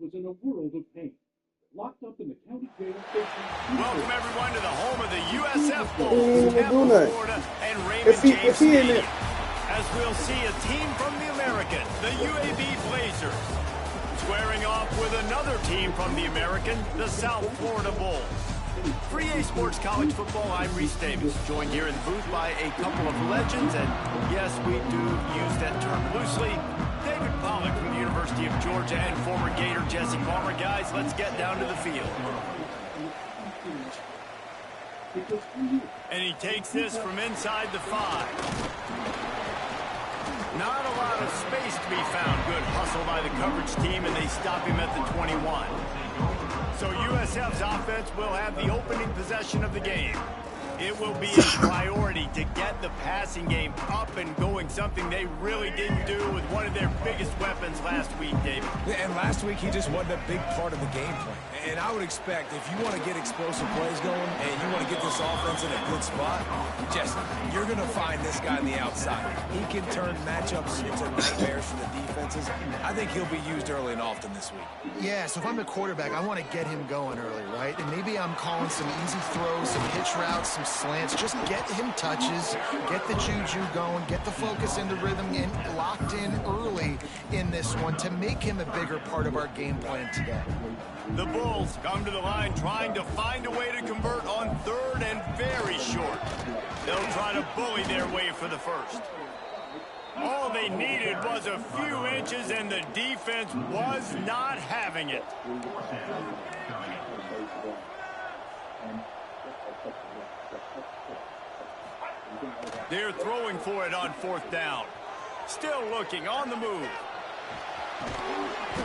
Was in a world of pain. Locked up in the county jail. Welcome everyone to the home of the USF Bulls, Tampa, Florida, and Raymond James Stadium. As we'll see a team from the American, the UAB Blazers, squaring off with another team from the American, the South Florida Bulls. For EA Sports College Football, I'm Reese Davis, joined here in the booth by a couple of legends, and yes, we do use that term loosely. David Pollack from the University of Georgia and former Gator Jesse Palmer. Guys, let's get down to the field. And he takes this from inside the 5. Not a lot of space to be found. Good hustle by the coverage team, and they stop him at the 21. So USF's offense will have the opening possession of the game. It will be a priority to get the passing game up and going, something they really didn't do with one of their biggest weapons last week, David. And last week, he just wasn't a big part of the game plan. And I would expect if you want to get explosive plays going and you want to get this offense in a good spot, you're going to find this guy on the outside. He can turn matchups into nightmares for the defenses. I think he'll be used early and often this week. Yeah, so if I'm the quarterback, I want to get him going early, right? And maybe I'm calling some easy throws, some hitch routes, some slants. Just get him touches, get the juju going, get the focus and the rhythm locked in early in this one to make him a bigger part of our game plan today. The Bulls come to the line trying to find a way to convert on 3rd and very short. They'll try to bully their way for the first. All they needed was a few inches, and the defense was not having it. They're throwing for it on 4th down. Still looking on the move.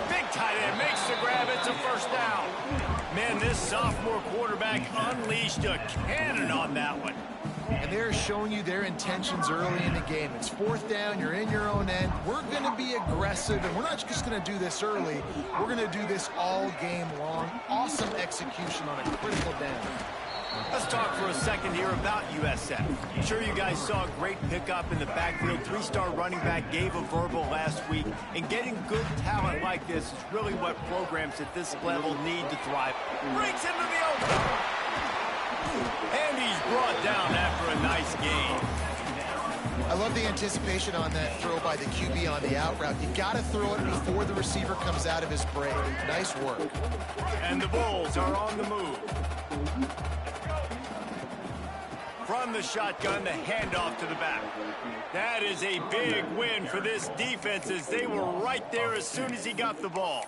Big tight end makes the grab. It's a first down. Man, this sophomore quarterback unleashed a cannon on that one. And they're showing you their intentions early in the game. It's 4th down. You're in your own end. We're going to be aggressive, and we're not just going to do this early. We're going to do this all game long. Awesome execution on a critical down. Let's talk for a second here about USF. I'm sure you guys saw a great pickup in the backfield. 3-star running back gave a verbal last week. And getting good talent like this is really what programs at this level need to thrive. Breaks into the open. And he's brought down after a nice gain. I love the anticipation on that throw by the QB on the out route. You got to throw it before the receiver comes out of his break. Nice work. And the Bulls are on the move. From the shotgun, the handoff to the back. That is a big win for this defense as they were right there as soon as he got the ball.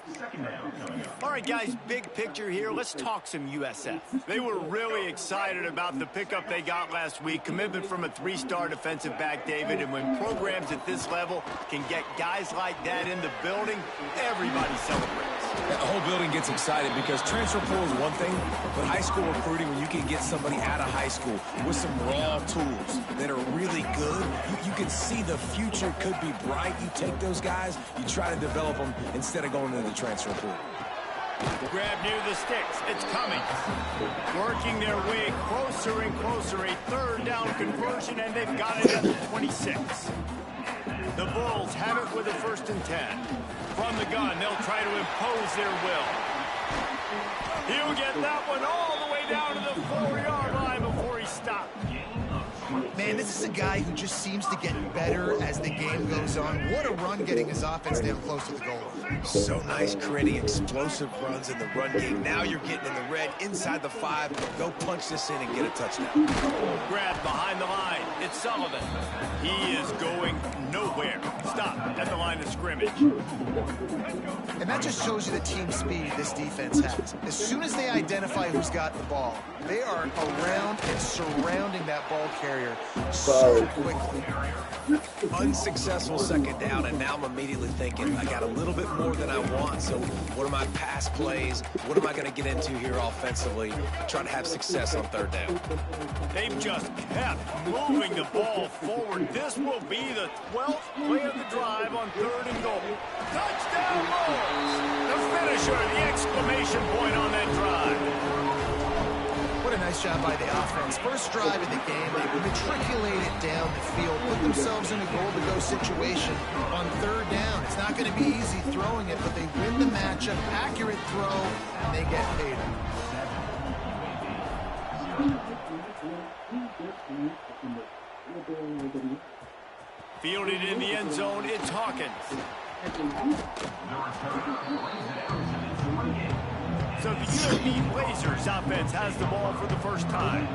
All right, guys, big picture here. Let's talk some USF. They were really excited about the pickup they got last week. Commitment from a 3-star defensive back, David. And when programs at this level can get guys like that in the building, everybody celebrates. The whole building gets excited because transfer portal is one thing, but high school recruiting, when you can get somebody out of high school with some raw tools that are really good, you can see the future could be bright. You take those guys, you try to develop them instead of going into the transfer portal. Grab near the sticks. It's coming. Working their way closer and closer. A 3rd down conversion, and they've got it at the 26. The Bulls have it with a 1st and 10. From the gun, they'll try to impose their will. He'll get that one all the way down to the 4-yard line before he stopped. Man, this is a guy who just seems to get better as the game goes on. What a run getting his offense down close to the goal line. So nice creating explosive runs in the run game. Now you're getting in the red, inside the 5. Go punch this in and get a touchdown. Grab behind the line. It's Sullivan. He is going nowhere. Stop at the line of scrimmage. And that just shows you the team speed this defense has. As soon as they identify who's got the ball, they are around and surrounding that ball carrier so quickly. Unsuccessful second down, and now I'm immediately thinking, I got a little bit more than I want, so what are my pass plays? What am I going to get into here offensively? Trying to have success on third down. They've just kept moving the ball forward. This will be the 12th play of the drive on 3rd and goal. Touchdown Bulls! The finisher, the exclamation point on that drive. What a nice job by the offense. First drive of the game, they matriculated down the field, put themselves in a goal-to-go situation on 3rd down. It's not going to be easy throwing it, but they win the matchup, accurate throw, and they get paid. Fielded in the end zone, it's Hawkins. So the UAB Blazers offense has the ball for the first time.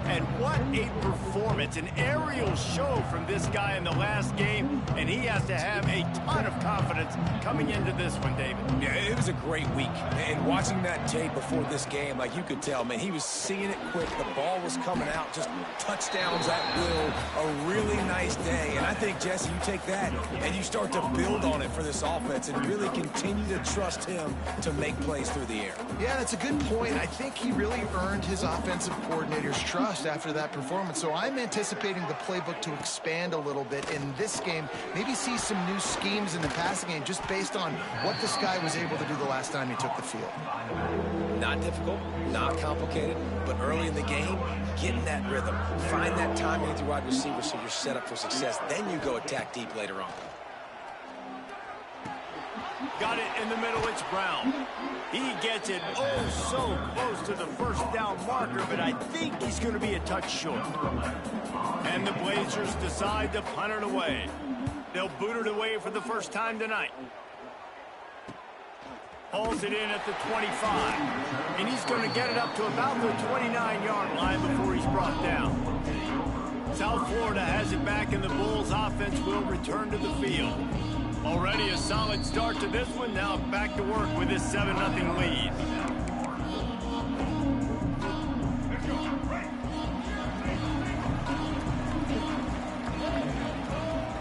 And what a performance, an aerial show from this guy in the last game, and he has to have a ton of confidence coming into this one, David. Yeah, it was a great week, and watching that tape before this game, like you could tell, man, he was seeing it quick. The ball was coming out, just touchdowns at will, a really nice day. And I think, Jesse, you take that and you start to build on it for this offense and really continue to trust him to make plays through the air. Yeah, that's a good point. I think he really earned his offensive coordinator's trust after that performance. So I'm anticipating the playbook to expand a little bit in this game, maybe see some new schemes in the passing game just based on what this guy was able to do the last time he took the field. Not difficult, not complicated, but early in the game, get in that rhythm. Find that timing with your wide receiver so you're set up for success. Then you go attack deep later on. Got it in the middle, it's Brown. He gets it oh so close to the first down marker, but I think he's going to be a touch short. And the Blazers decide to punt it away. They'll boot it away for the first time tonight. Hauls it in at the 25. And he's going to get it up to about the 29-yard line before he's brought down. South Florida has it back, and the Bulls offense will return to the field. Already a solid start to this one. Now back to work with this 7-0 lead.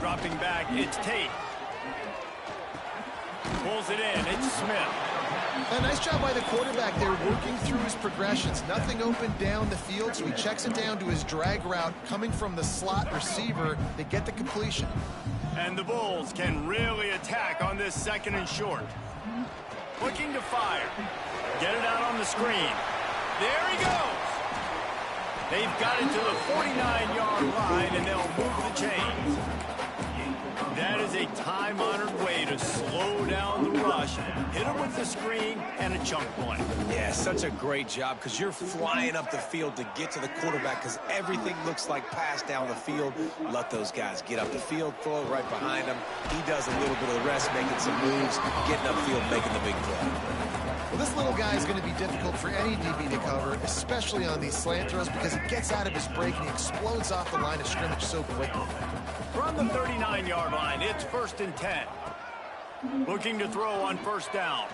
Dropping back, it's Tate. Pulls it in, it's Smith. A nice job by the quarterback there, working through his progressions. Nothing open down the field, so he checks it down to his drag route coming from the slot receiver to get the completion. And the Bulls can really attack on this 2nd and short. Looking to fire. Get it out on the screen. There he goes. They've got it to the 49-yard line, and they'll move the chains. That is a time-honored way to slow down the rush. Hit him with the screen and a chunk play. Yeah, such a great job because you're flying up the field to get to the quarterback because everything looks like pass down the field. Let those guys get up the field, throw it right behind him. He does a little bit of the rest, making some moves, getting upfield, making the big play. Well, this little guy is going to be difficult for any DB to cover, especially on these slant throws because he gets out of his break and he explodes off the line of scrimmage so quickly. From the 39-yard line, it's 1st and 10. Looking to throw on 1st down.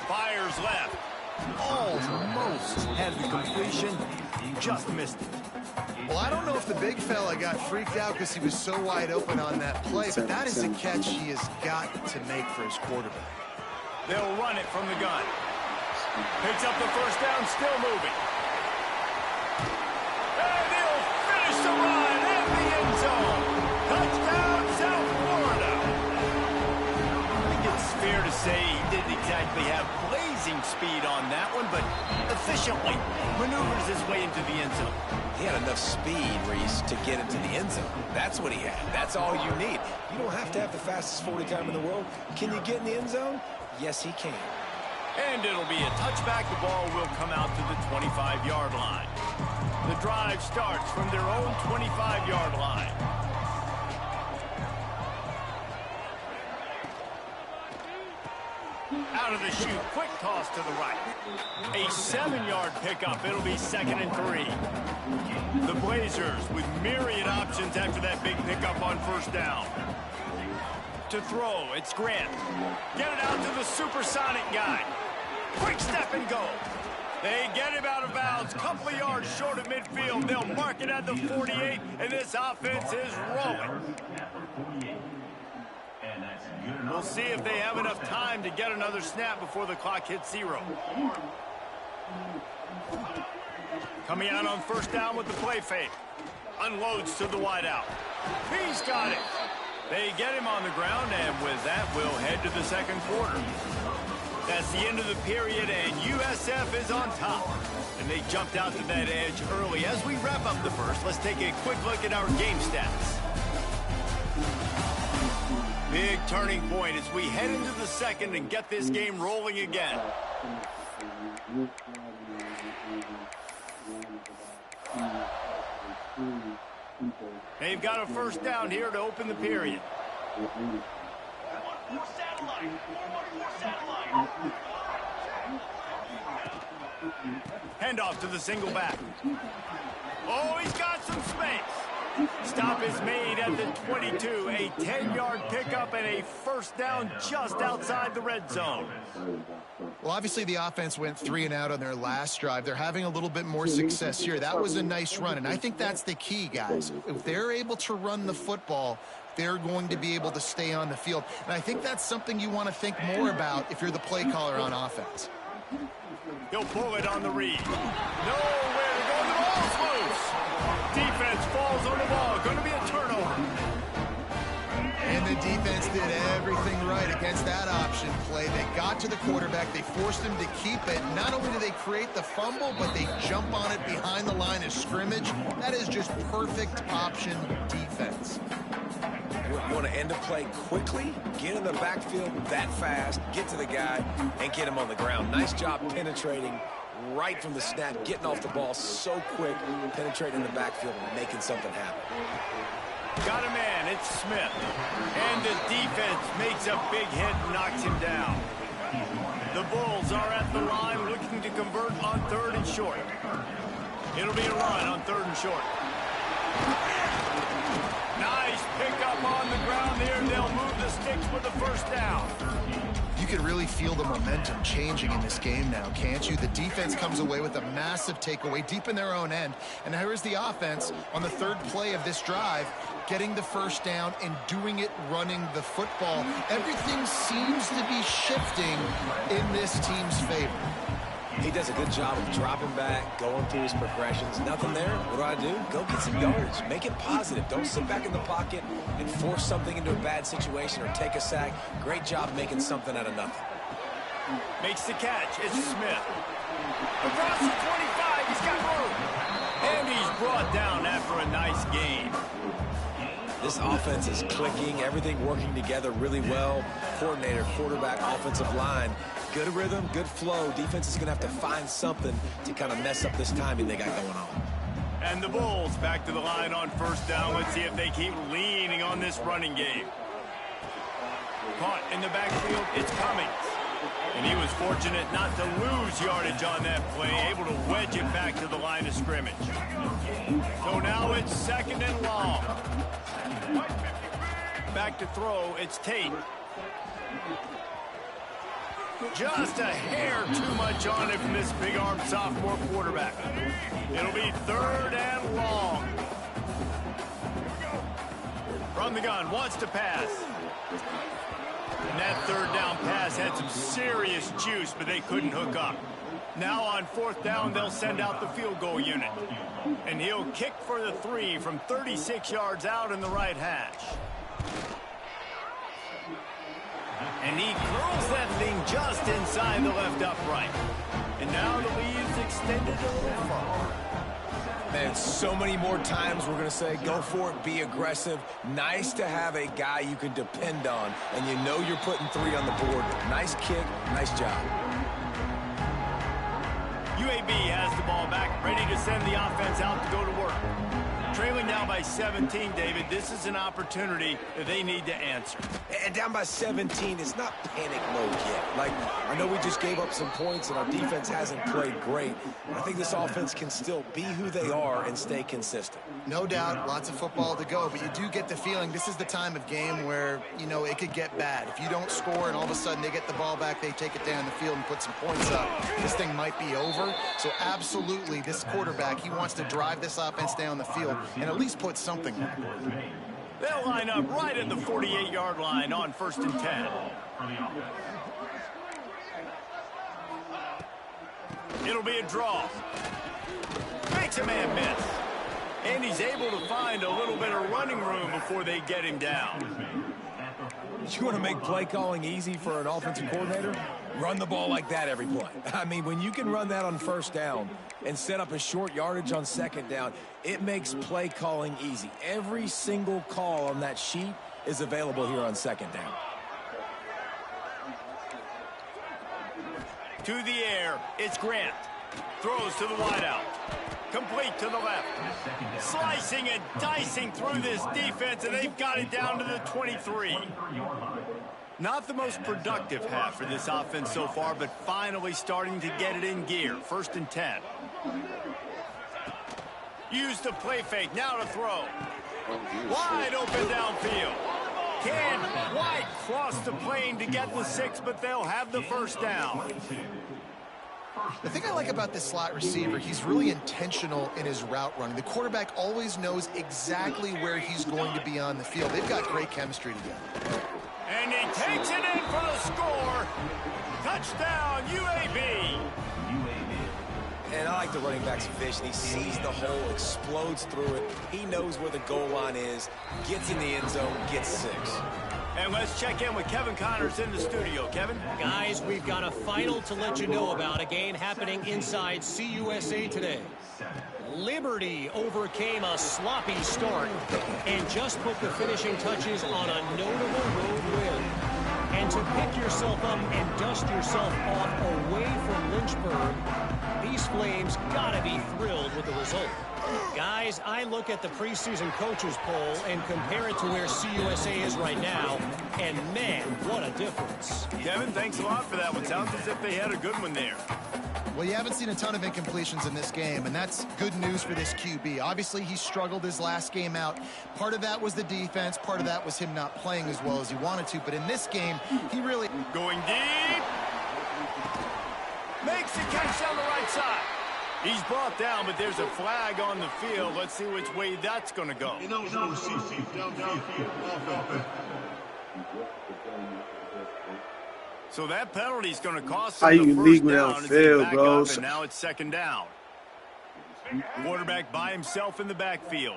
Fires left. Almost had the completion. Just missed it. Well, I don't know if the big fella got freaked out because he was so wide open on that play, but that is a catch he has got to make for his quarterback. They'll run it from the gun. Picks up the 1st down, still moving. And he'll finish the run at the end zone. Touchdown, South Florida. I think it's fair to say he didn't exactly have blazing speed on that one, but efficiently maneuvers his way into the end zone. He had enough speed, Reese, to get into the end zone. That's what he had. That's all you need. You don't have to have the fastest 40 time in the world. Can you get in the end zone? Yes, he can. And it'll be a touchback. The ball will come out to the 25-yard line. The drive starts from their own 25-yard line. Out of the chute, quick toss to the right. A 7-yard pickup. It'll be 2nd and 3. The Blazers with myriad options after that big pickup on 1st down. To throw, it's Grant. Get it out to the the supersonic guy. Quick step and go. They get him out of bounds, couple of yards short of midfield. They'll mark it at the 48, and this offense is rolling. We'll see if they have enough time to get another snap before the clock hits 0. Coming out on first down with the play fake. Unloads to the wideout. He's got it. They get him on the ground, and with that, we'll head to the second quarter. That's the end of the period, and USF is on top. And they jumped out to that edge early. As we wrap up the first, let's take a quick look at our game stats. Big turning point as we head into the second and get this game rolling again. They've got a first down here to open the period. Handoff to the single back. Oh, he's got some space. Stop is made at the 22. A 10-yard pickup and a first down just outside the red zone. Well, obviously the offense went 3 and out on their last drive. They're having a little bit more success here. That was a nice run, and I think that's the key, guys. If they're able to run the football, they're going to be able to stay on the field. And I think that's something you want to think more about if you're the play caller on offense. He'll pull it on the read. Nowhere to go. The ball's loose. Defense falls on the ball. Going to be a turnover. And the defense did everything right against that option play. They got to the quarterback. They forced him to keep it. Not only do they create the fumble, but they jump on it behind the line of scrimmage. That is just perfect option defense. You want to end a play quickly, get in the backfield that fast, get to the guy, and get him on the ground. Nice job penetrating right from the snap, getting off the ball so quick, penetrating the backfield and making something happen. Got a man, it's Smith. And the defense makes a big hit and knocks him down. The Bulls are at the line looking to convert on 3rd and short. It'll be a run on 3rd and short. Nice pickup on the ground there. They'll move the sticks with the first down. You can really feel the momentum changing in this game now, can't you? The defense comes away with a massive takeaway deep in their own end. And here's the offense on the 3rd play of this drive, getting the first down and doing it running the football. Everything seems to be shifting in this team's favor. He does a good job of dropping back, going through his progressions. Nothing there. What do? Go get some yards. Make it positive. Don't sit back in the pocket and force something into a bad situation or take a sack. Great job making something out of nothing. Makes the catch. It's Smith. Across the 25. He's got room. And he's brought down after a nice gain. This offense is clicking. Everything working together really well. Coordinator, quarterback, offensive line. Good rhythm, good flow. Defense is going to have to find something to kind of mess up this timing they got going on. And the Bulls back to the line on first down. Let's see if they keep leaning on this running game. Caught in the backfield, it's Cummings. And he was fortunate not to lose yardage on that play, able to wedge it back to the line of scrimmage. So now it's 2nd and long. Back to throw, it's Tate. Just a hair too much on it from this big-armed sophomore quarterback. It'll be 3rd and long. From the gun, wants to pass. And that 3rd down pass had some serious juice, but they couldn't hook up. Now on 4th down, they'll send out the field goal unit. And he'll kick for the 3 from 36 yards out in the right hash. And he curls that thing just inside the left upright. And now the lead's extended a little further. Man, so many more times we're going to say, go for it, be aggressive. Nice to have a guy you can depend on, and you know you're putting 3 on the board. Nice kick, nice job. UAB has the ball back, ready to send the offense out to go to work. Trailing now by 17, David. This is an opportunity that they need to answer. And down by 17, it's not panic mode yet. Like, I know we just gave up some points and our defense hasn't played great. I think this offense can still be who they are and stay consistent. No doubt, lots of football to go, but you do get the feeling this is the time of game where, you know, it could get bad. If you don't score and all of a sudden they get the ball back, they take it down the field and put some points up, this thing might be over. So absolutely, this quarterback, he wants to drive this offense down the field and at least put something on the board. They'll line up right at the 48-yard line on 1st and 10. It'll be a draw. Makes a man miss. And he's able to find a little bit of running room before they get him down. You want to make play calling easy for an offensive coordinator? Run the ball like that every play. I mean, when you can run that on 1st down and set up a short yardage on 2nd down, it makes play calling easy. Every single call on that sheet is available here on 2nd down. To the air, it's Grant. Throws to the wideout. Complete to the left. Slicing and dicing through this defense, and they've got it down to the 23. Not the most productive half for this offense so far, but finally starting to get it in gear. 1st and 10. Use the play fake, now to throw. Wide open downfield. Can't quite cross the plane to get the 6, but they'll have the 1st down. The thing I like about this slot receiver, he's really intentional in his route running. The quarterback always knows exactly where he's going to be on the field. They've got great chemistry together. And he takes it in for the score. Touchdown, UAB. And I like the running back's vision. He sees the hole, explodes through it. He knows where the goal line is, gets in the end zone, gets 6. And let's check in with Kevin Connors in the studio. Kevin? Guys, we've got a final to let you know about, a game happening inside CUSA today. Liberty overcame a sloppy start and just put the finishing touches on a notable road win. And to pick yourself up and dust yourself off away from Lynchburg, these Flames gotta be thrilled with the result. Guys, I look at the preseason coaches poll and compare it to where CUSA is right now, and man, what a difference. Kevin, thanks a lot for that one. Sounds as if they had a good one there. Well, you haven't seen a ton of incompletions in this game, and that's good news for this QB. Obviously, he struggled his last game out. Part of that was the defense. Part of that was him not playing as well as he wanted to. But in this game, he really... Going deep. Makes the catch on the right side. He's brought down, but there's a flag on the field. Let's see which way that's going to go. So that penalty's going to cost them the first down. Field, bro. And now it's 2nd down. Quarterback by himself in the backfield.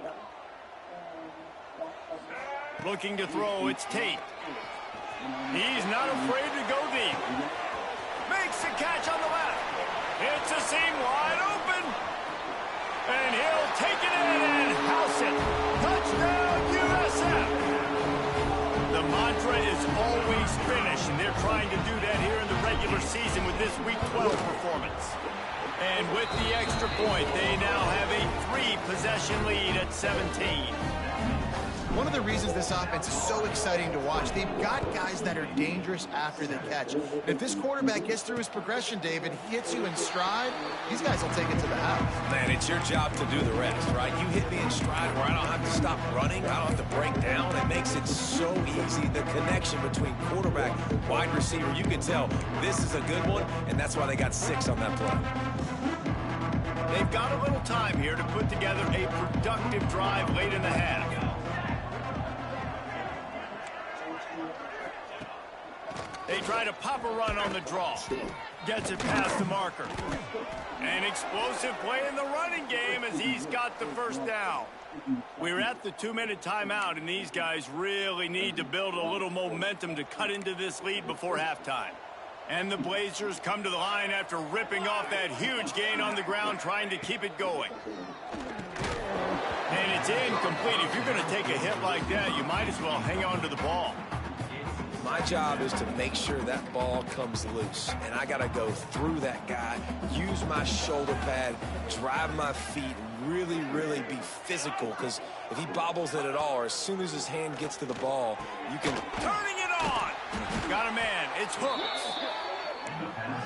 Looking to throw, it's Tate. He's not afraid to go deep. Makes the catch on the left. It's a seam wide open. And he'll take it in and house it. Touchdown, USF. The mantra is always finish, and they're trying to do that here in the regular season with this Week 12 performance. And with the extra point, they now have a 3-possession lead at 17. One of the reasons this offense is so exciting to watch, they've got guys that are dangerous after the catch. And if this quarterback gets through his progression, David, hits you in stride, these guys will take it to the house. Man, it's your job to do the rest, right? You hit me in stride where I don't have to stop running. I don't have to break down. It makes it so easy. The connection between quarterback, wide receiver, you can tell this is a good one, and that's why they got 6 on that play. They've got a little time here to put together a productive drive late in the half. They try to pop a run on the draw. Gets it past the marker. An explosive play in the running game as he's got the 1st down. We're at the 2-minute timeout, and these guys really need to build a little momentum to cut into this lead before halftime. And the Blazers come to the line after ripping off that huge gain on the ground, trying to keep it going. And it's incomplete. If you're going to take a hit like that, you might as well hang on to the ball. My job is to make sure that ball comes loose, and I got to go through that guy, use my shoulder pad, drive my feet, really, really be physical, because if he bobbles it at all, or as soon as his hand gets to the ball, you can... Turning it on! Got a man. It's hooked.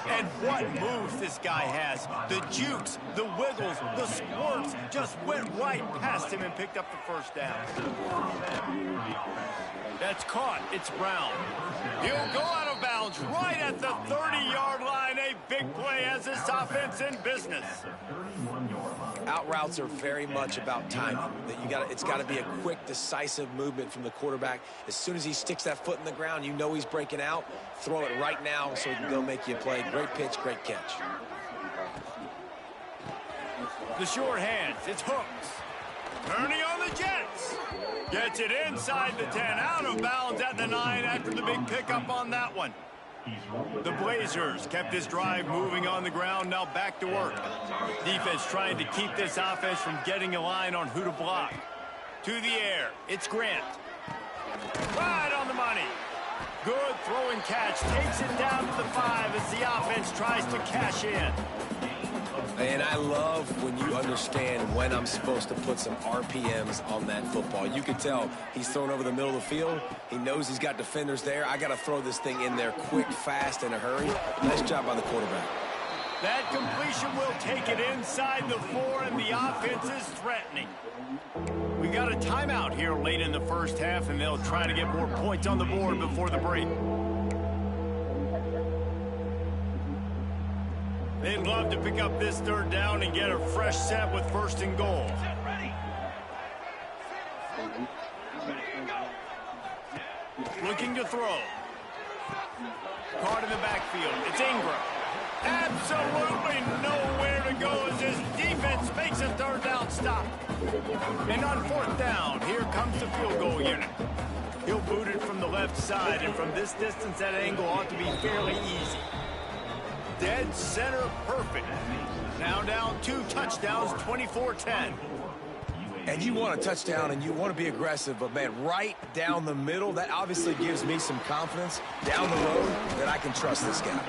And what moves this guy has. The jukes, the wiggles, the squirts just went right past him and picked up the first down. That's caught. It's Brown. He'll go out of bounds right at the 30-yard line. A big play as this offense in business. Out routes are very much about timing. It's got to be a quick, decisive movement from the quarterback. As soon as he sticks that foot in the ground, you know he's breaking out. Throw it right now so he can go make you a play. Great pitch, great catch. The short hands. It's Hooks. Turning on the Jets. Gets it inside the 10. Out of bounds at the 9 after the big pickup on that one. The Blazers kept this drive moving on the ground. Now back to work. Defense trying to keep this offense from getting a line on who to block. To the air. It's Grant. Right on the money. Good throw and catch. Takes it down to the 5 as the offense tries to cash in. And I love when you understand when I'm supposed to put some RPMs on that football. You can tell he's thrown over the middle of the field. He knows he's got defenders there. I got to throw this thing in there quick, fast, in a hurry. Nice job by the quarterback. That completion will take it inside the 4, and the offense is threatening. We got a timeout here late in the first half, and they'll try to get more points on the board before the break. They'd love to pick up this third down and get a fresh set with 1st and goal. Looking to throw. Caught in the backfield. It's Ingram. Absolutely nowhere to go as his defense makes a third down stop. And on 4th down, here comes the field goal unit. He'll boot it from the left side, and from this distance, that angle ought to be fairly easy. Dead center perfect. Now down 2 touchdowns, 24-10. And you want a touchdown and you want to be aggressive, but man, right down the middle, that obviously gives me some confidence down the road that I can trust this guy.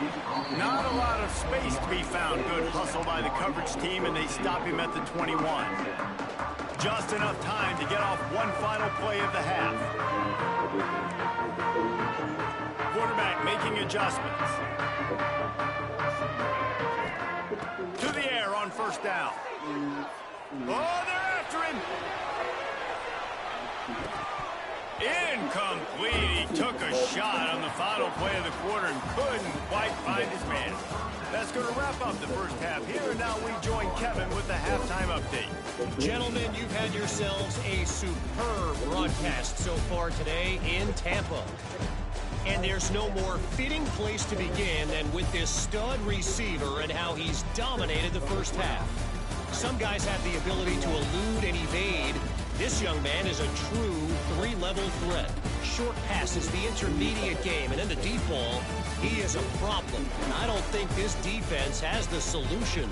Not a lot of space to be found. Good hustle by the coverage team, and they stop him at the 21. Just enough time to get off one final play of the half. Quarterback making adjustments. To the air on 1st down. Oh, they're after him. Incomplete. He took a shot on the final play of the quarter and couldn't quite find his man. That's going to wrap up the first half here, and now we join Kevin with the halftime update. Gentlemen, you've had yourselves a superb broadcast so far today in Tampa. And there's no more fitting place to begin than with this stud receiver and how he's dominated the first half. Some guys have the ability to elude and evade. This young man is a true 3-level threat. Short passes, the intermediate game, and in the deep ball, he is a problem. And I don't think this defense has the solution.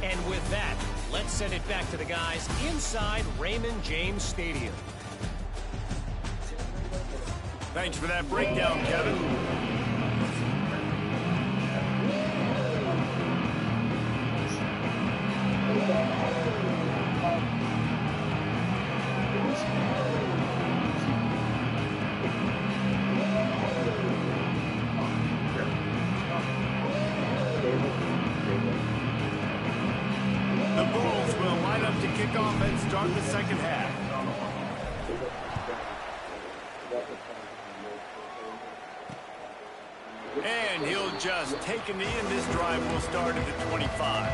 And with that, let's send it back to the guys inside Raymond James Stadium. Thanks for that breakdown, Kevin. The Bulls will line up to kick off and start the second half. And he'll just take a knee, and this drive will start at the 25.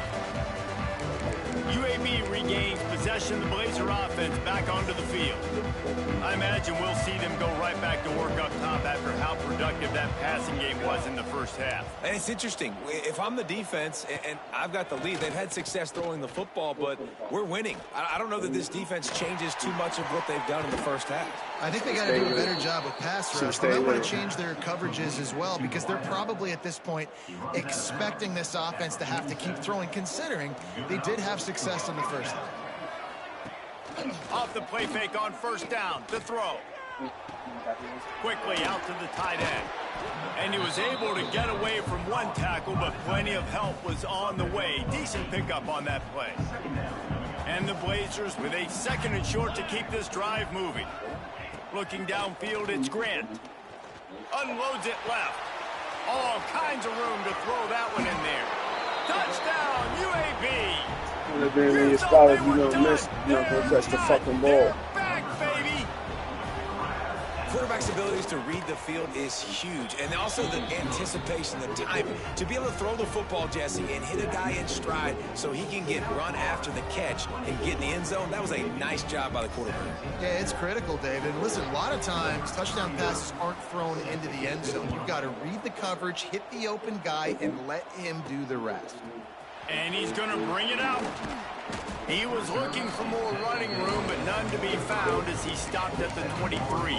UAB regains possession. The Blazer offense back onto the field. I imagine we'll see them go right back to work up top after how productive that passing game was in the first half. And it's interesting. If I'm the defense and I've got the lead, they've had success throwing the football, but we're winning. I don't know that this defense changes too much of what they've done in the first half. I think they got to do a better job with pass rush. They might want to change their coverages as well, because they're probably at this point expecting this offense to have to keep throwing, considering they did have success in the first half. Off the play fake on 1st down. The throw. Quickly out to the tight end. And he was able to get away from one tackle, but plenty of help was on the way. Decent pickup on that play. And the Blazers with a 2nd and short to keep this drive moving. Looking downfield, it's Grant. Unloads it left. All kinds of room to throw that one in there. Touchdown, UAB. Would have been when you started, you don't miss, you know, go touch the fucking ball. Back, baby. Quarterback's abilities to read the field is huge, and also the anticipation, the timing. To be able to throw the football, Jesse, and hit a guy in stride so he can get run after the catch and get in the end zone, that was a nice job by the quarterback. Yeah, it's critical, David. Listen, a lot of times, touchdown passes aren't thrown into the end zone. You've got to read the coverage, hit the open guy, and let him do the rest. And he's going to bring it out. He was looking for more running room, but none to be found as he stopped at the 23.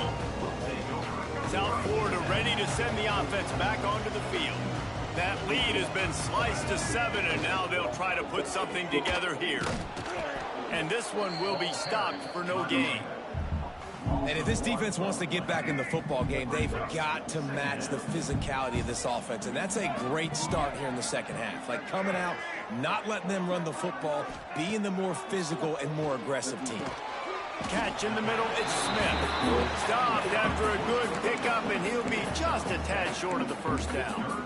South Florida ready to send the offense back onto the field. That lead has been sliced to 7, and now they'll try to put something together here. And this one will be stopped for no gain. And if this defense wants to get back in the football game, they've got to match the physicality of this offense. And that's a great start here in the second half. Like coming out, not letting them run the football, being the more physical and more aggressive team. Catch in the middle, it's Smith. Stopped after a good pickup, and he'll be just a tad short of the first down.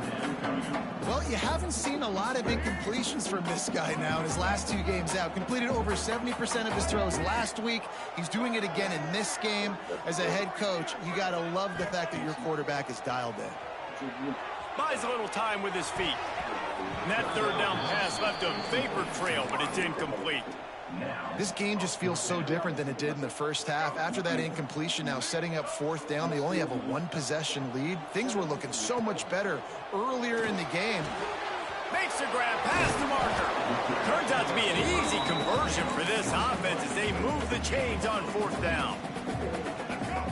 Well, you haven't seen a lot of incompletions from this guy now in his last 2 games out. Completed over 70% of his throws last week. He's doing it again in this game. As a head coach, you got to love the fact that your quarterback is dialed in. Buys a little time with his feet. And that 3rd down pass left a vapor trail, but it's incomplete. This game just feels so different than it did in the first half. After that incompletion, now setting up 4th down, they only have a 1-possession lead. Things were looking so much better earlier in the game. Makes a grab past the marker. Turns out to be an easy conversion for this offense as they move the chains on 4th down.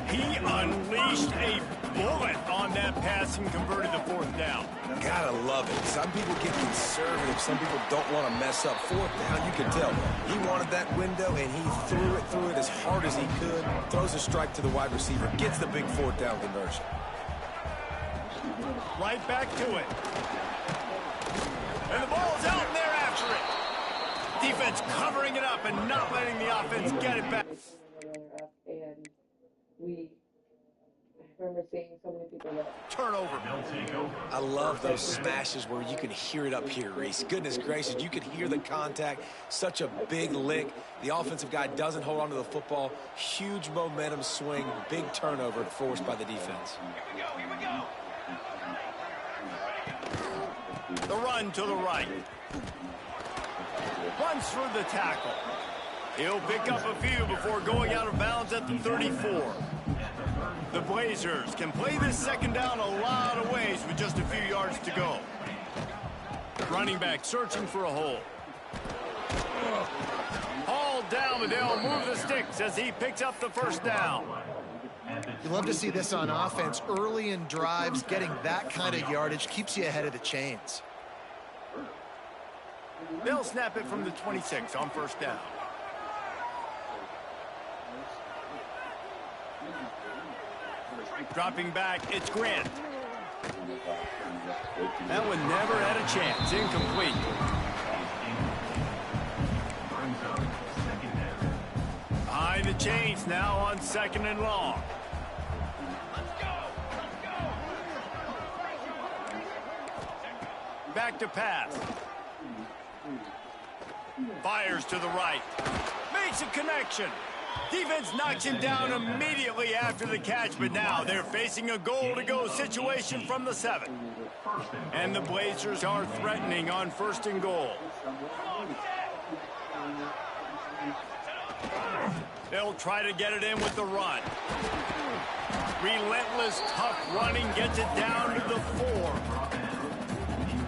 He unleashed a bullet on that pass and converted the 4th down. Gotta love it. Some people get conservative. Some people don't want to mess up. 4th down, you can tell. He wanted that window, and he threw it as hard as he could. Throws a strike to the wide receiver. Gets the big 4th down conversion. Right back to it. And the ball's out, and they're after it. Defense covering it up and not letting the offense get it back. And I remember seeing so many people that turnover. I love those smashes where you can hear it up here, Reese. Goodness gracious, you can hear the contact. Such a big lick. The offensive guy doesn't hold on to the football. Huge momentum swing. Big turnover forced by the defense. Here we go. The run to the right. Runs through the tackle. He'll pick up a few before going out of bounds at the 34. The Blazers can play this 2nd down a lot of ways with just a few yards to go. Running back searching for a hole. Hauled down, but they'll move the sticks as he picks up the 1st down. You love to see this on offense. Early in drives, getting that kind of yardage keeps you ahead of the chains. They'll snap it from the 26 on 1st down. Dropping back, it's Grant. That one never had a chance. Incomplete. Behind the chains now on 2nd and long. Back to pass. Fires to the right. Makes a connection. Defense knocks him down immediately after the catch, but now they're facing a goal-to-go situation from the 7. And the Blazers are threatening on 1st and goal. They'll try to get it in with the run. Relentless, tough running gets it down to the 4.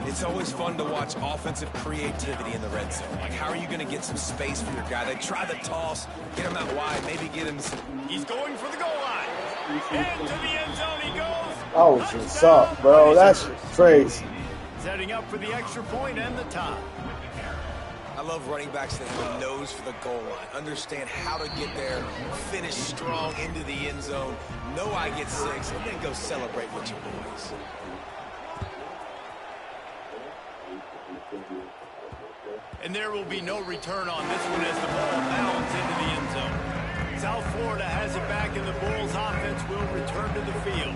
It's always fun to watch offensive creativity in the red zone. Like, how are you going to get some space for your guy? They try the toss, get him out wide, maybe get him some... He's going for the goal line. Into the end zone he goes. Oh, what's up, bro? That's crazy. Setting up for the extra point and the tie. I love running backs that have a nose for the goal line, understand how to get there, finish strong into the end zone, know I get 6, and then go celebrate with your boys. And there will be no return on this one as the ball bounds into the end zone. South Florida has it back, and the Bulls offense will return to the field.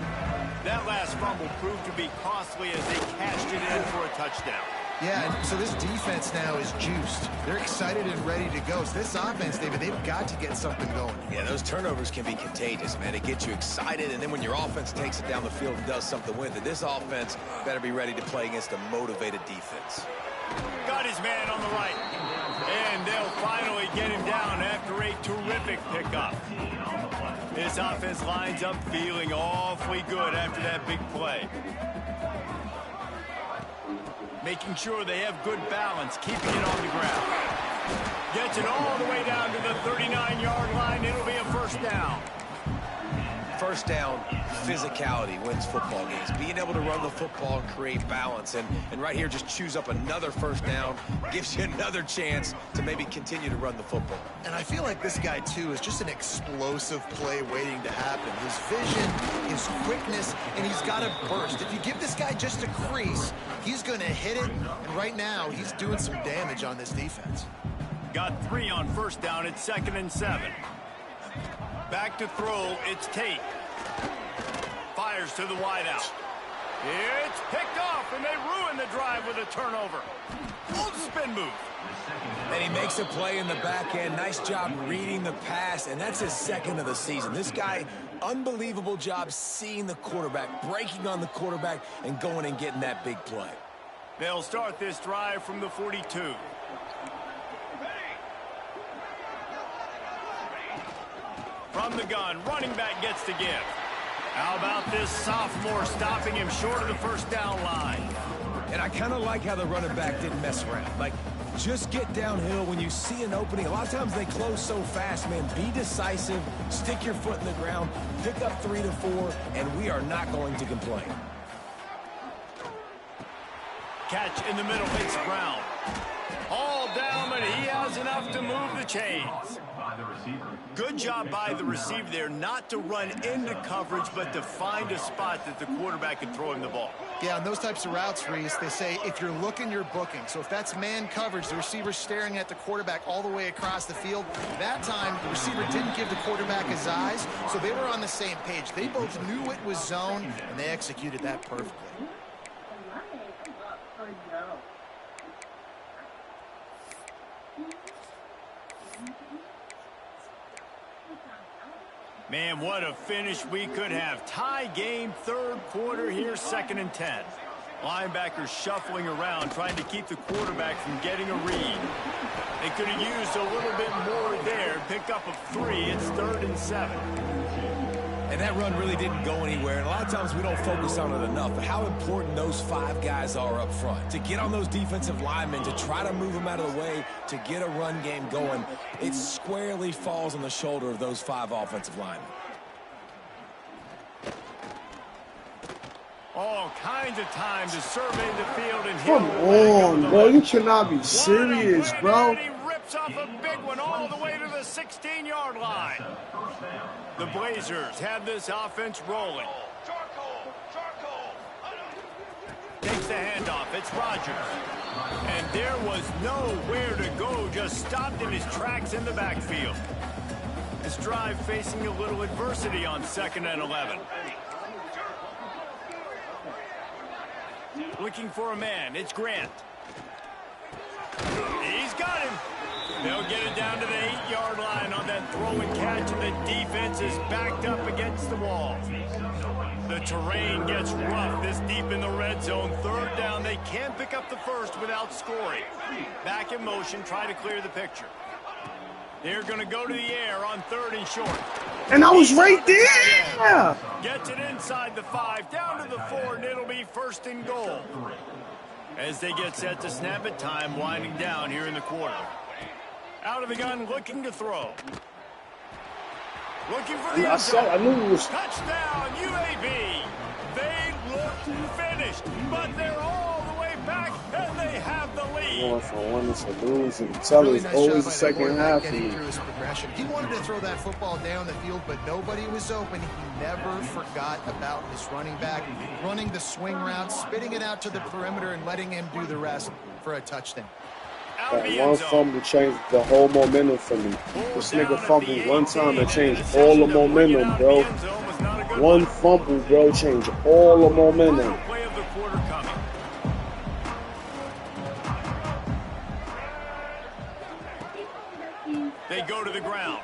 That last fumble proved to be costly as they cashed it in for a touchdown. Yeah, and so this defense now is juiced. They're excited and ready to go. So this offense, David, they've got to get something going. Yeah, those turnovers can be contagious, man. It gets you excited, and then when your offense takes it down the field and does something with it, this offense better be ready to play against a motivated defense. Got his man on the right. And they'll finally get him down after a terrific pickup. This offense lines up feeling awfully good after that big play. Making sure they have good balance, keeping it on the ground. Gets it all the way down to the 39-yard line. It'll be a first down. First down, physicality wins football games. Being able to run the football and create balance. And right here, just choose up another first down, gives you another chance to maybe continue to run the football. And I feel like this guy, too, is just an explosive play waiting to happen. His vision, his quickness, and he's got a burst. If you give this guy just a crease, he's going to hit it. And right now, he's doing some damage on this defense. Got 3 on first down. It's 2nd and 7. Back to throw, it's Tate. Fires to the wideout. It's picked off, and they ruin the drive with a turnover. Old spin move. And he makes a play in the back end. Nice job reading the pass, and that's his 2nd of the season. This guy, unbelievable job seeing the quarterback, breaking on the quarterback, and going and getting that big play. They'll start this drive from the 42. From the gun, running back gets to give. How about this sophomore stopping him short of the first down line? And I kind of like how the running back didn't mess around. Like, just get downhill when you see an opening. A lot of times they close so fast, man. Be decisive, stick your foot in the ground, pick up 3 to 4, and we are not going to complain. Catch in the middle, hits ground. All down, but he has enough to move the chains. Good job by the receiver there, not to run into coverage, but to find a spot that the quarterback can throw him the ball. Yeah, on those types of routes, Reese, they say if you're looking, you're booking. So if that's man coverage, the receiver's staring at the quarterback all the way across the field. That time, the receiver didn't give the quarterback his eyes, so they were on the same page. They both knew it was zone, and they executed that perfectly. Man, what a finish we could have. Tie game, 3rd quarter here, 2nd and 10. Linebackers shuffling around, trying to keep the quarterback from getting a read. They could have used a little bit more there. Pick up of 3. It's 3rd and 7. And that run really didn't go anywhere. And a lot of times we don't focus on it enough. But how important those 5 guys are up front. To get on those defensive linemen, to try to move them out of the way, to get a run game going, it squarely falls on the shoulder of those 5 offensive linemen. All kinds of time to survey the field and come on, bro. You cannot be serious, bro. He rips off a big one all the way to the 16-yard line. The Blazers have this offense rolling. Takes the handoff. It's Rodgers. And there was nowhere to go. Just stopped in his tracks in the backfield. This drive facing a little adversity on 2nd and 11. Looking for a man. It's Grant. He's got him. They'll get it down to the 8-yard line on that throw and catch, and the defense is backed up against the wall. The terrain gets rough this deep in the red zone. 3rd down. They can't pick up the first without scoring. Back in motion, try to clear the picture. They're going to go to the air on 3rd and short. And I was right there. Gets it inside the 5, down to the 4, and it'll be 1st and goal. As they get set to snap it, time winding down here in the quarter. Out of the gun, looking to throw. Looking for the I knew it was. Touchdown, UAB. They look finished, but they're all the way back, and they have the lead. going from winning to losing. Tell Really it's nice always job the by second quarterback half. getting through his progression. He wanted to throw that football down the field, but nobody was open. He never forgot about his running back, running the swing route, spitting it out to the perimeter, and letting him do the rest for a touchdown. That one fumble changed the whole momentum for me. This nigga fumbled one time and changed all the momentum, bro. One fumble, bro, changed all the momentum. They go to the ground.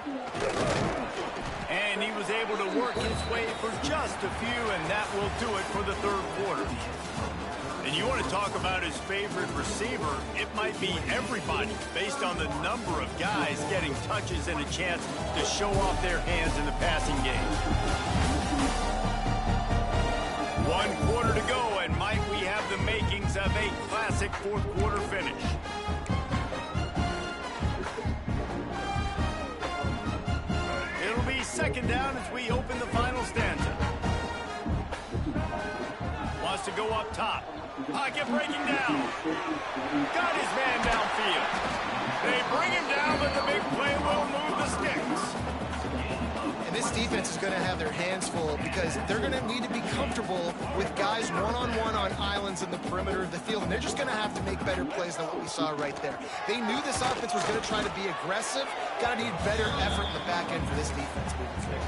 And he was able to work his way for just a few, and that will do it for the third quarter. And you want to talk about his favorite receiver, it might be everybody based on the number of guys getting touches and a chance to show off their hands in the passing game. 1 quarter to go, and might we have the makings of a classic fourth quarter finish. It'll be second down as we open the final stanza. Wants to go up top. Pocket breaking down. Got his man downfield. They bring him down, but the big play will move the sticks. And this defense is going to have their hands full because they're going to need to be comfortable with guys one-on-one on islands in the perimeter of the field, and they're just going to have to make better plays than what we saw right there. They knew this offense was going to try to be aggressive. Got to need better effort in the back end for this defense moving forward.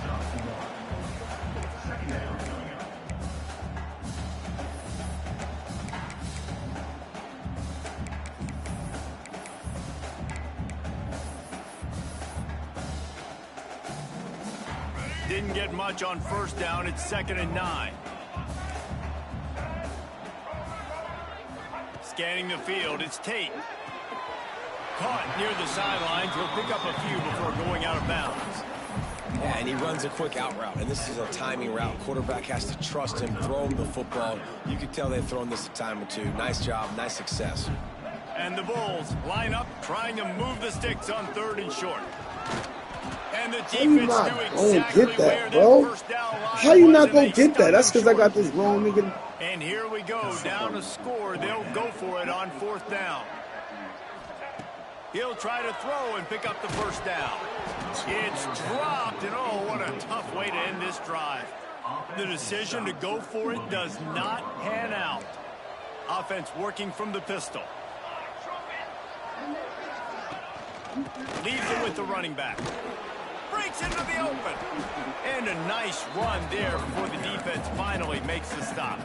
Didn't get much on first down. It's 2nd and 9. Scanning the field, it's Tate. Caught near the sidelines. He'll pick up a few before going out of bounds. Yeah, and he runs a quick out route, and this is a timing route. Quarterback has to trust him, throw him the football. You can tell they've thrown this a time or two. Nice job, nice success. And the Bulls line up, trying to move the sticks on 3rd and short. And the defense knew exactly get that, where bro? their first down line How you was, not and gonna they get that? That's stopped because I him got short. this wrong nigga. And here we go, down a score. They'll go for it on 4th down. He'll try to throw and pick up the first down. It's dropped, and oh, what a tough way to end this drive. The decision to go for it does not pan out. Offense working from the pistol. Leaves it with the running back. Breaks into the open. And a nice run there before the defense finally makes the stop.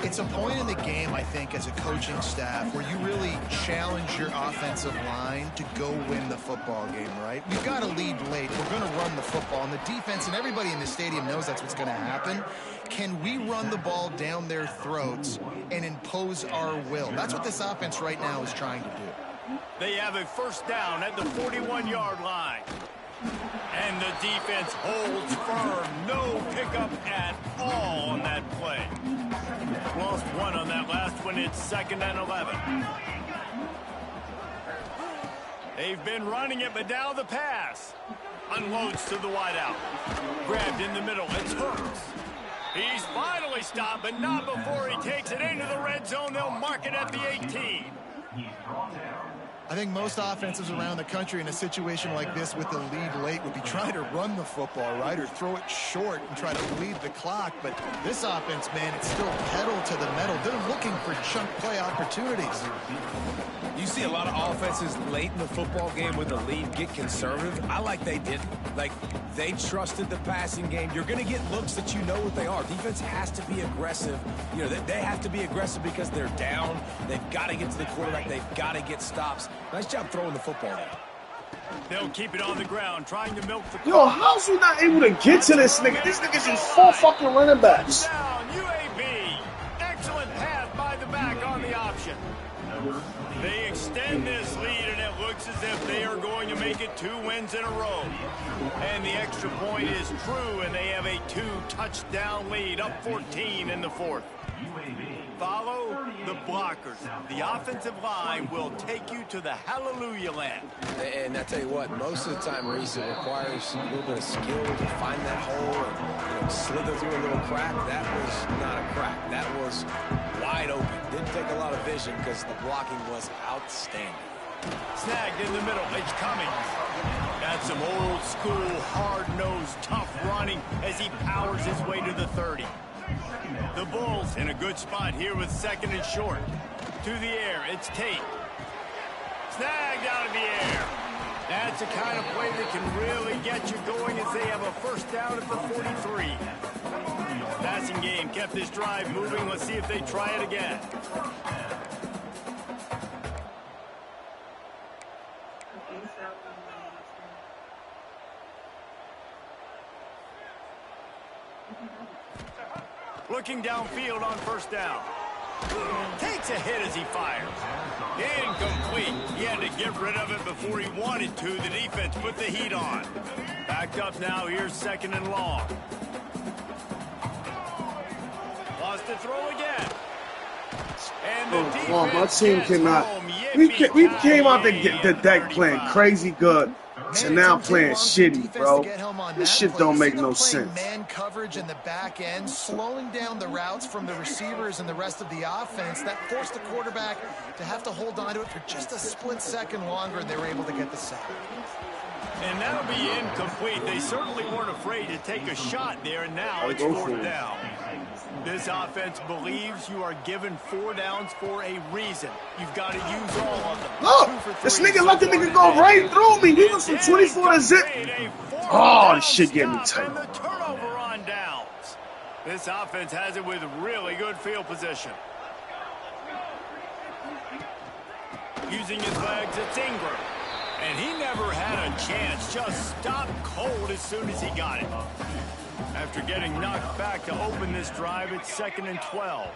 It's a point in the game, I think, as a coaching staff where you really challenge your offensive line to go win the football game, right? We've got to lead late. We're going to run the football. And the defense and everybody in the stadium knows that's what's going to happen. Can we run the ball down their throats and impose our will? That's what this offense right now is trying to do. They have a first down at the 41-yard line. And the defense holds firm. No pickup at all on that play. Lost one on that last one. It's 2nd and 11. They've been running it, but now the pass. Unloads to the wideout. Grabbed in the middle. It's Hurts. He's finally stopped, but not before he takes it into the red zone. They'll mark it at the 18. I think most offenses around the country in a situation like this with the lead late would be trying to run the football, right, or throw it short and try to bleed the clock. But this offense, man, it's still pedal to the metal. They're looking for chunk play opportunities. You see a lot of offenses late in the football game with the lead get conservative. I like they didn't. Like, they trusted the passing game. You're going to get looks that you know what they are. Defense has to be aggressive. You know, they have to be aggressive because they're down. They've got to get to the quarterback. They've got to get stops. Nice job throwing the football there. They'll keep it on the ground, trying to milk the clock. Yo, how's he not able to get to this nigga? This nigga's in 4 fucking running backs. Down, UAB. Excellent pass by the back on the option. They extend this lead, and it looks as if they are going to make it 2 wins in a row. And the extra point is true, and they have a 2-touchdown lead, up 14 in the 4th. Follow the blockers. The offensive line will take you to the hallelujah land. And I tell you what, most of the time, Reese, it requires a little bit of skill to find that hole and slither through a little crack. That was not a crack. That was wide open. Didn't take a lot of vision because the blocking was outstanding. Snagged in the middle. It's coming. That's some old school, hard-nosed, tough running as he powers his way to the 30. The Bulls in a good spot here with second and short. To the air, it's Tate. Snagged out of the air. That's the kind of play that can really get you going as they have a first down at the 43. Passing game kept this drive moving. Let's see if they try it again. Looking downfield on first down. Takes a hit as he fires. Incomplete. He had to get rid of it before he wanted to. The defense put the heat on. Backed up now. Here's second and long. Wants to throw again. And the defense my team cannot. We came out the deck playing crazy good. So now playing shitty, bro. This shit don't make no sense. Man coverage in the back end, slowing down the routes from the receivers and the rest of the offense. That forced the quarterback to have to hold on to it for just a split second longer, and they were able to get the sack. And that'll be incomplete. They certainly weren't afraid to take a shot there, and now it's fourth down. This offense believes you are given 4 downs for a reason. You've got to use all of them. Look, this nigga let the nigga go right through me. He was from 24 to zip. Oh, this shit get me tight. And the turnover on downs. This offense has it with really good field position. Using his legs, it's Ingram. And he never had a chance. Just stopped cold as soon as he got it. After getting knocked back to open this drive, it's second and 12.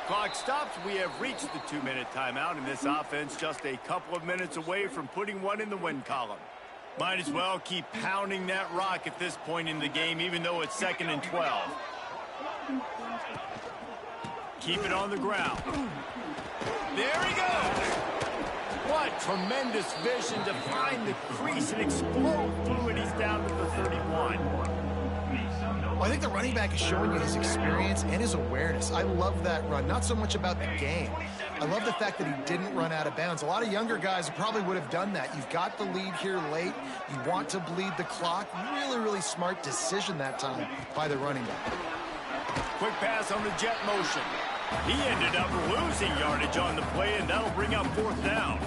Clock stops. We have reached the 2-minute timeout, and this offense just a couple of minutes away from putting one in the win column. Might as well keep pounding that rock at this point in the game, even though it's second and 12. Keep it on the ground. There he goes. What tremendous vision to find the crease and explode through it. He's down to the 31. Well, I think the running back is showing you his experience and his awareness. I love that run. Not so much about the game. I love the fact that he didn't run out of bounds. A lot of younger guys probably would have done that. You've got the lead here late. You want to bleed the clock. Really, really smart decision that time by the running back. Quick pass on the jet motion. He ended up losing yardage on the play, and that'll bring up fourth down.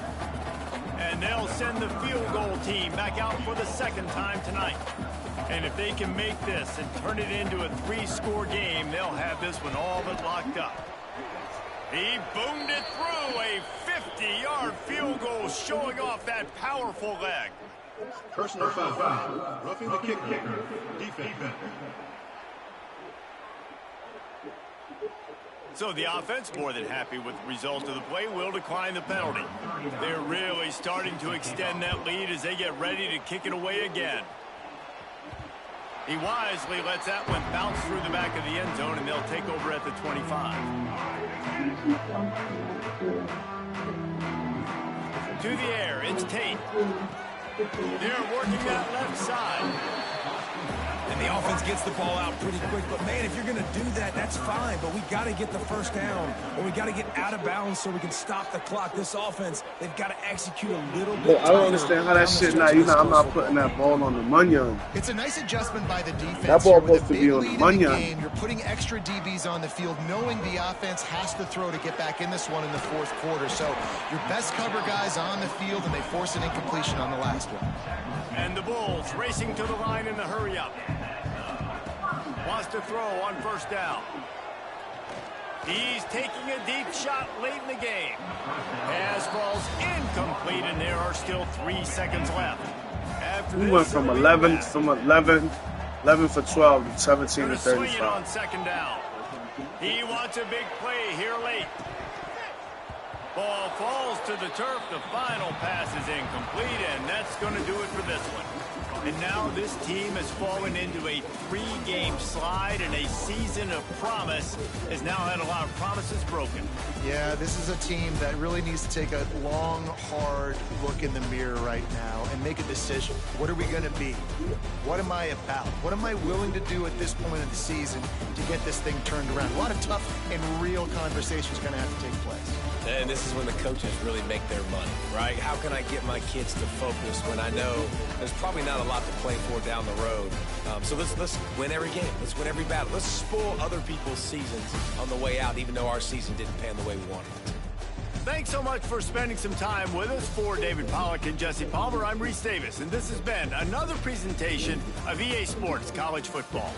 And they'll send the field goal team back out for the second time tonight. And if they can make this and turn it into a 3-score game, they'll have this one all but locked up. He boomed it through a 50-yard field goal, showing off that powerful leg. Personal foul. Roughing the kicker. Defense. So the offense, more than happy with the result of the play, will decline the penalty. They're really starting to extend that lead as they get ready to kick it away again. He wisely lets that one bounce through the back of the end zone, and they'll take over at the 25. To the air, it's Tate. They're working that left side. And the offense gets the ball out pretty quick. But, man, if you're going to do that, that's fine. But we got to get the first down, or we got to get out of bounds so we can stop the clock. This offense, they've got to execute a little bit. I don't understand how that shit not. I'm not putting that ball on the money. It's a nice adjustment by the defense. That ball supposed to be on the money. You're putting extra DBs on the field, knowing the offense has to throw to get back in this one in the fourth quarter. So your best cover guys on the field, and they force an incompletion on the last one. And the Bulls racing to the line in the hurry-up. Wants to throw on first down. He's taking a deep shot late in the game. Pass falls incomplete, and there are still 3 seconds left. We went from 11 for 12 to 17 to 35. On second down. He wants a big play here late. Ball falls to the turf. The final pass is incomplete, and that's going to do it for this one. And now this team has fallen into a 3-game slide, and a season of promise has now had a lot of promises broken. Yeah, this is a team that really needs to take a long, hard look in the mirror right now and make a decision. What are we going to be? What am I about? What am I willing to do at this point of the season to get this thing turned around? A lot of tough and real conversations are going to have to take place. And this is when the coaches really make their money, right? How can I get my kids to focus when I know there's probably not a lot to play for down the road? So let's win every game. Let's win every battle. Let's spoil other people's seasons on the way out, even though our season didn't pan the way we wanted it to. Thanks so much for spending some time with us. For David Pollack and Jesse Palmer, I'm Reese Davis, and this has been another presentation of EA Sports College Football.